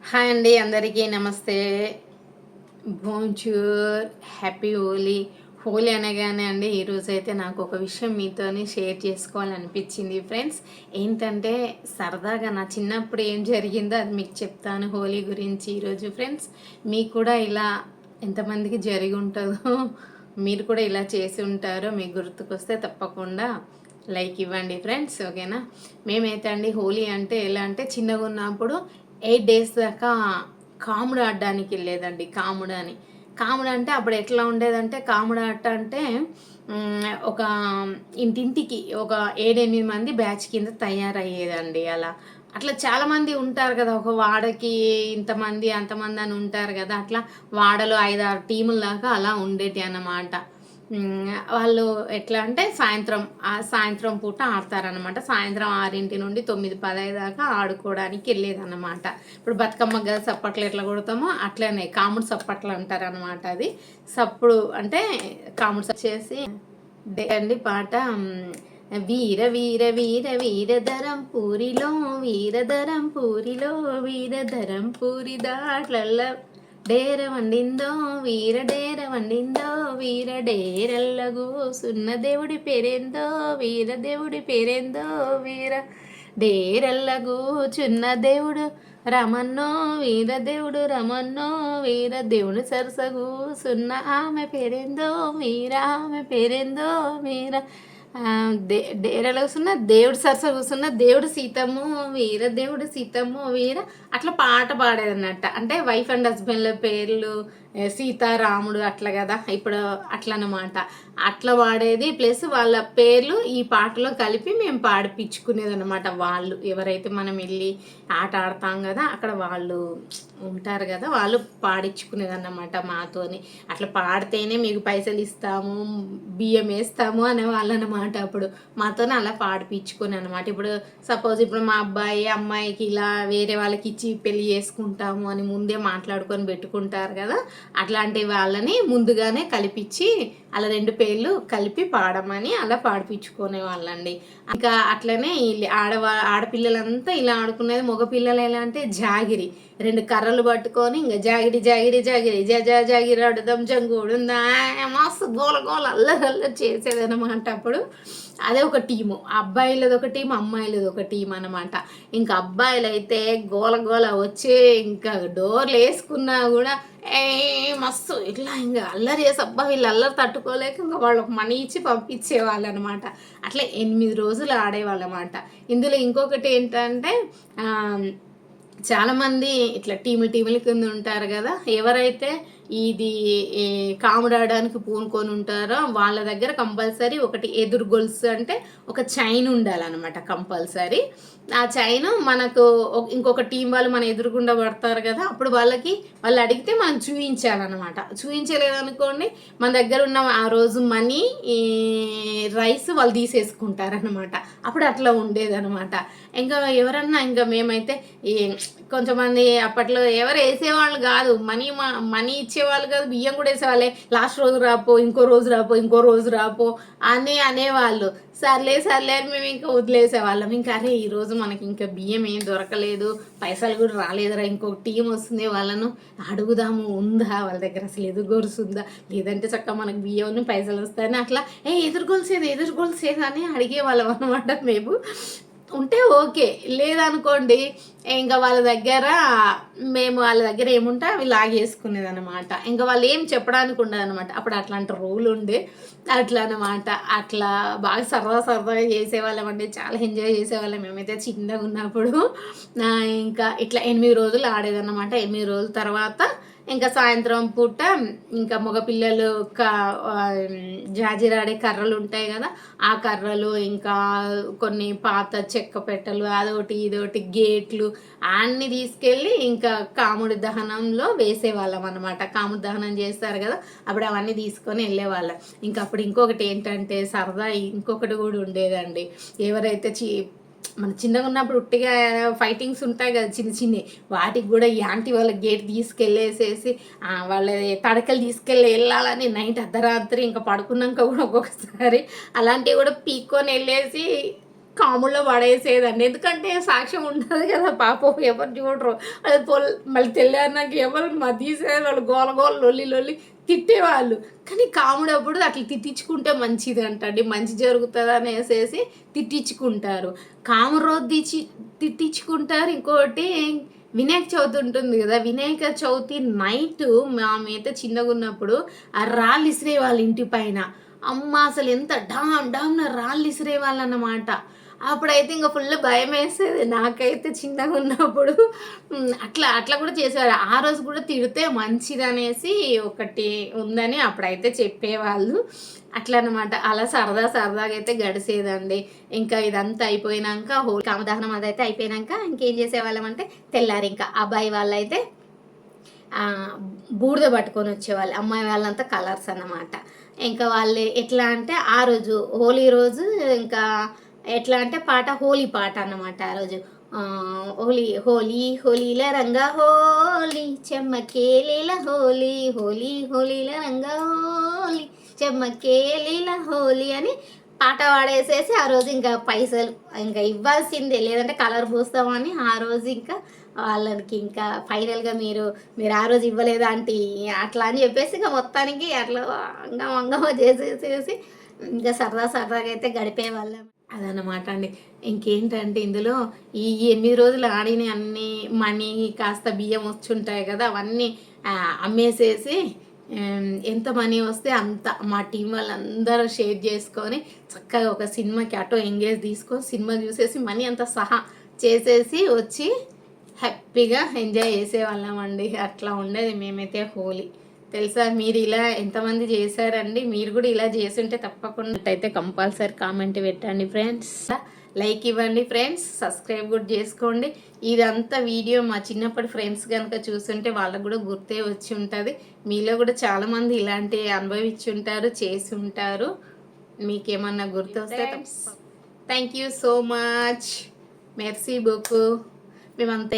Hi అండి, అందరికీ నమస్తే. బోంజూర్, హ్యాపీ హోలీ. హోలీ అనగానే అండి ఈరోజైతే నాకు ఒక విషయం మీతోని షేర్ చేసుకోవాలనిపించింది ఫ్రెండ్స్. ఏంటంటే సరదాగా నా చిన్నప్పుడు ఏం జరిగిందో అది మీకు చెప్తాను హోలీ గురించి ఈరోజు ఫ్రెండ్స్. మీకు కూడా ఇలా ఎంతమందికి జరిగి ఉంటుందో, మీరు కూడా ఇలా చేసి ఉంటారో మీకు గుర్తుకొస్తే తప్పకుండా లైక్ ఇవ్వండి ఫ్రెండ్స్, ఓకేనా. మేమైతే అండి హోలీ అంటే ఎలా అంటే చిన్నగా ఉన్నప్పుడు 8 డేస్ దాకా కాముడు ఆడడానికి వెళ్ళేదండి. కాముడు అంటే అప్పుడు ఎట్లా ఉండేదంటే, కాముడు ఆట అంటే ఒక ఇంటింటికి ఒక 7-8 మంది బ్యాచ్ కింద తయారయ్యేదండి. అట్లా చాలామంది ఉంటారు కదా, ఒక వాడకి ఇంతమంది అంతమంది అని ఉంటారు కదా, అట్లా వాడలో 5-6 టీముల దాకా అలా ఉండేటి అన్నమాట. వాళ్ళు ఎట్లా అంటే సాయంత్రం పూట ఆడతారనమాట. సాయంత్రం 6 నుండి 9-10 దాకా ఆడుకోవడానికి వెళ్ళేదన్నమాట. ఇప్పుడు బతుకమ్మ కదా సప్పట్లు ఎట్లా కొడతామో అట్లనే కాముడు సప్పట్లు అంటారనమాట. అది సప్పుడు అంటే కాముడు చేసి అండి పాట. వీర వీర వీర వీరధరం పూరిలో వీరధరం పూరిలో వీరధరం పూరి దాట్లల్ల డేర వండిందో వీర డేర వండిందో వీర డేరల్లగు సున్న దేవుడి పేరేందో వీర దేవుడి పేరేందో వీర డేరల్లగు చున్న దేవుడు రమన్నో వీర దేవుడు రమన్నో వీర దేవుడు సరసగు సున్న ఆమె పేరేందో వీర ఆమె పేరేందో వీర డేరలో కూర్చున్న దేవుడు సరస కూర్చున్న దేవుడు సీతమ్ము వీర దేవుడు సీతమ్ము వీర అట్లా పాట పాడేదన్నట్ట. అంటే వైఫ్ అండ్ హస్బెండ్ల పేర్లు సీతారాముడు అట్లా కదా, ఇప్పుడు అట్లా అన్నమాట. అట్లా పాడేది ప్లస్ వాళ్ళ పేర్లు ఈ పాటలో కలిపి మేము పాడిపించుకునేది అనమాట. వాళ్ళు ఎవరైతే మనం వెళ్ళి ఆట ఆడతాం కదా అక్కడ వాళ్ళు ఉంటారు కదా, వాళ్ళు పాడించుకునేది అన్నమాట మాతోని. అట్లా పాడితేనే మీకు పైసలు ఇస్తాము, బియ్యం వేస్తాము అనే వాళ్ళు అనమాట. అప్పుడు మాతోనే అలా పాడిపించుకుని అనమాట. ఇప్పుడు సపోజ్ ఇప్పుడు మా అబ్బాయి అమ్మాయికి ఇలా వేరే వాళ్ళకి ఇచ్చి పెళ్లి చేసుకుంటాము అని ముందే మాట్లాడుకొని పెట్టుకుంటారు కదా, అట్లాంటి వాళ్ళని ముందుగానే కలిపించి అలా 2 పేర్లు కలిపి పాడమని అలా పాడిపించుకునే వాళ్ళండి. ఇంకా అట్లనే ఆడపిల్లలంతా ఇలా ఆడుకునేది. మగపిల్లలు ఎలా అంటే జాగిరి 2 కర్రలు పట్టుకొని ఇంకా జాగిరి జాగిరి జాగిరి జాగిరి ఆడుదాం జంగుడు మస్తు గోల గోల అల్లరి చేసేది అనమాట. అప్పుడు అదే ఒక టీము, అబ్బాయిలది ఒక టీం అమ్మాయిలది ఒక టీం అనమాట. ఇంకా అబ్బాయిలు అయితే గోల గోల వచ్చే ఇంకా డోర్లు వేసుకున్నా కూడా మస్తు ఇట్లా ఇంకా అల్లరి చేసి అబ్బా వీళ్ళు అల్లరి తట్టుకోలేక ఇంకా వాళ్ళకి మనీ ఇచ్చి పంపించేవాళ్ళు అనమాట. అట్లా 8 రోజులు ఆడేవాళ్ళు అనమాట. ఇందులో ఇంకొకటి ఏంటంటే చాలామంది ఇట్లా టీముల కింద ఉంటారు కదా, ఎవరైతే ఇది కాముడు ఆడడానికి పూనుకొని ఉంటారో వాళ్ళ దగ్గర కంపల్సరీ ఒకటి ఎదురు గొలుసు అంటే ఒక చైన్ ఉండాలన్నమాట కంపల్సరీ. ఆ చైన్ మనకు ఇంకొక టీం వాళ్ళు మన ఎదురుగుండా పడతారు కదా, అప్పుడు వాళ్ళు అడిగితే మనం చూపించాలన్నమాట. చూపించలేదనుకోండి మన దగ్గర ఉన్న ఆ రోజు మనీ రైస్ వాళ్ళు తీసేసుకుంటారనమాట. అప్పుడు అట్లా ఉండేదన్నమాట. ఇంకా ఎవరన్నా ఇంకా మేమైతే కొంతమంది అప్పట్లో ఎవరు వేసేవాళ్ళు కాదు, మనీ ఇచ్చేవాళ్ళు కాదు, బియ్యం కూడా వేసేవాళ్ళే. లాస్ట్ రోజు రాపో ఇంకో రోజు రాపో అని అనేవాళ్ళు. సర్లే అని మేము ఇంకా వదిలేసేవాళ్ళం. ఇంకా అరే ఈరోజు మనకి ఇంకా బియ్యం ఏం దొరకలేదు, పైసలు కూడా రాలేదురా, ఇంకొక టీం వస్తుంది వాళ్ళను అడుగుదాము, ఉందా వాళ్ళ దగ్గర అసలు ఎదురుగొలుసుందా, లేదంటే చక్కగా మనకు బియ్యం పైసలు వస్తాయని అట్లా ఎదురుగొలుసేది అని అడిగేవాళ్ళం అనమాట. ఉంటే ఓకే, లేదనుకోండి ఇంకా వాళ్ళ దగ్గర ఏముంటే అవి లాగేసుకునేది అనమాట. ఇంకా వాళ్ళు ఏం చెప్పడానికి ఉండదు అనమాట. అప్పుడు అట్లాంటి రూల్ ఉండే అట్లా అనమాట. అట్లా బాగా సరదాగా చేసేవాళ్ళం అండి, చాలా ఎంజాయ్ చేసేవాళ్ళం మేమైతే చిన్నగా ఉన్నప్పుడు. ఇంకా ఇట్లా 8 రోజులు ఆడేదన్నమాట. 8 రోజుల తర్వాత ఇంకా సాయంత్రం పూట ఇంకా మగపిల్లలు జాజిరాడే కర్రలు ఉంటాయి కదా, ఆ కర్రలు ఇంకా కొన్ని పాత చెక్క పెట్టెలు అదొకటి ఇదొకటి గేట్లు అన్నీ తీసుకెళ్ళి ఇంకా కాముడి దహనంలో వేసేవాళ్ళం అనమాట. కాముడి దహనం చేస్తారు కదా, అప్పుడు అవన్నీ తీసుకొని వెళ్ళేవాళ్ళం. ఇంకా అప్పుడు ఇంకొకటి ఏంటంటే సరదా ఇంకొకటి కూడా ఉండేదండి. ఎవరైతే మన చిన్నగా ఉన్నప్పుడు ఉట్టిగా ఫైటింగ్స్ ఉంటాయి కదా చిన్ని వాటికి కూడా ఈ ఆంటీ వాళ్ళ గేట్ తీసుకెళ్ళేసేసి వాళ్ళ తడకలు వెళ్ళాలని అర్ధరాత్రి ఇంకా పడుకున్నాక కూడా ఒక్కొక్కసారి అలాంటివి కూడా పీక్కొని వెళ్ళేసి కాముల్లో పడేసేదండి. ఎందుకంటే సాక్ష్యం ఉండదు కదా పాపం, ఎవరు చూడరు. అది మళ్ళీ తెల్లారినాక ఎవరు తీసేది, వాళ్ళు గోల గోల లొల్లి లొల్లి తిట్టేవాళ్ళు. కానీ కాముడప్పుడు అట్లా తిట్టించుకుంటే మంచిది అంటండి, మంచి జరుగుతుంది అనేసి తిట్టించుకుంటారు. కాము రోజు తిట్టించుకుంటారు. ఇంకోటి వినాయక చవితి ఉంటుంది కదా, వినాయక చవితి నైట్ మేమైతే చిన్నగా ఉన్నప్పుడు ఆ రాళ్ళు ఇసిరే వాళ్ళ ఇంటి పైన. అమ్మ అసలు ఎంత డామ్ డామ్న రాళ్ళు ఇసిరేవాళ్ళు అన్నమాట. అప్పుడైతే ఇంకా ఫుల్ భయం వేసేది నాకైతే చిన్నగా ఉన్నప్పుడు. అట్లా అట్లా కూడా చేసేవారు. ఆ రోజు కూడా తిడితే మంచిది అనేసి ఒకటి ఉందని అప్పుడైతే చెప్పేవాళ్ళు. అట్లా అనమాట. అలా సరదా సరదాగా అయితే గడిచేదండి. ఇంకా ఇదంతా అయిపోయినాక హోలీ కామదహనం అదైతే అయిపోయినాక ఇంకేం చేసేవాళ్ళం అంటే తెల్లారి ఇంకా అబ్బాయి వాళ్ళైతే బూడిద పట్టుకొని వచ్చేవాళ్ళు, అమ్మాయి వాళ్ళంతా కలర్స్ అన్నమాట. ఇంకా వాళ్ళు ఎట్లా అంటే ఆ రోజు హోలీ రోజు ఇంకా ఎట్లా అంటే పాట హోలీ పాట అన్నమాట. ఆ రోజు హోలీ హోలీ హోలీల రంగా హోలీ చెమ్మకేలీల హోలీ హోలీ హోలీల రంగా హోలీ చెమ్మకేలీల హోలీ అని పాట పాడేసేసి ఆ రోజు ఇంకా పైసలు ఇంకా ఇవ్వాల్సిందే, లేదంటే కలర్ పూస్తామని ఆ రోజు ఇంకా వాళ్ళకి ఇంకా ఫైనల్గా మీరు ఆ రోజు ఇవ్వలేదా అంటే అట్లా అని చెప్పేసి ఇంకా మొత్తానికి అట్లా అంగమ చేసేసేసి ఇంకా సరదా సరదాగా అయితే గడిపేవాళ్ళం. అదనమాట అండి. ఇంకేంటంటే ఇందులో ఈ 8 రోజులు ఆడిన అన్ని మనీ కాస్త బియ్యం వచ్చుంటాయి కదా, అవన్నీ అమ్మేసేసి ఎంత మనీ వస్తే అంత మా టీం వాళ్ళందరూ షేర్ చేసుకొని చక్కగా ఒక సినిమాకి ఆటో ఎంగేజ్ తీసుకొని సినిమా చూసేసి మనీ అంతా సహా చేసేసి వచ్చి హ్యాపీగా ఎంజాయ్ చేసేవాళ్ళం అండి. అట్లా ఉండేది మేమైతే హోలీ. తెలుసా, మీరు ఇలా ఎంతమంది చేశారండి? మీరు కూడా ఇలా చేసుంటే తప్పకుండా అయితే కంపల్సరీ కామెంట్ పెట్టండి ఫ్రెండ్స్, లైక్ ఇవ్వండి ఫ్రెండ్స్, సబ్స్క్రైబ్ కూడా చేసుకోండి. ఇదంతా వీడియో మా చిన్నప్పటి ఫ్రెండ్స్ కనుక చూస్తుంటే వాళ్ళకు కూడా గుర్తే వచ్చి ఉంటుంది. మీలో కూడా చాలామంది ఇలాంటివి అనుభవించి ఉంటారు, చేసి ఉంటారు. మీకేమన్నా గుర్తొస్తే thank you so much, mercy book. మేమంతా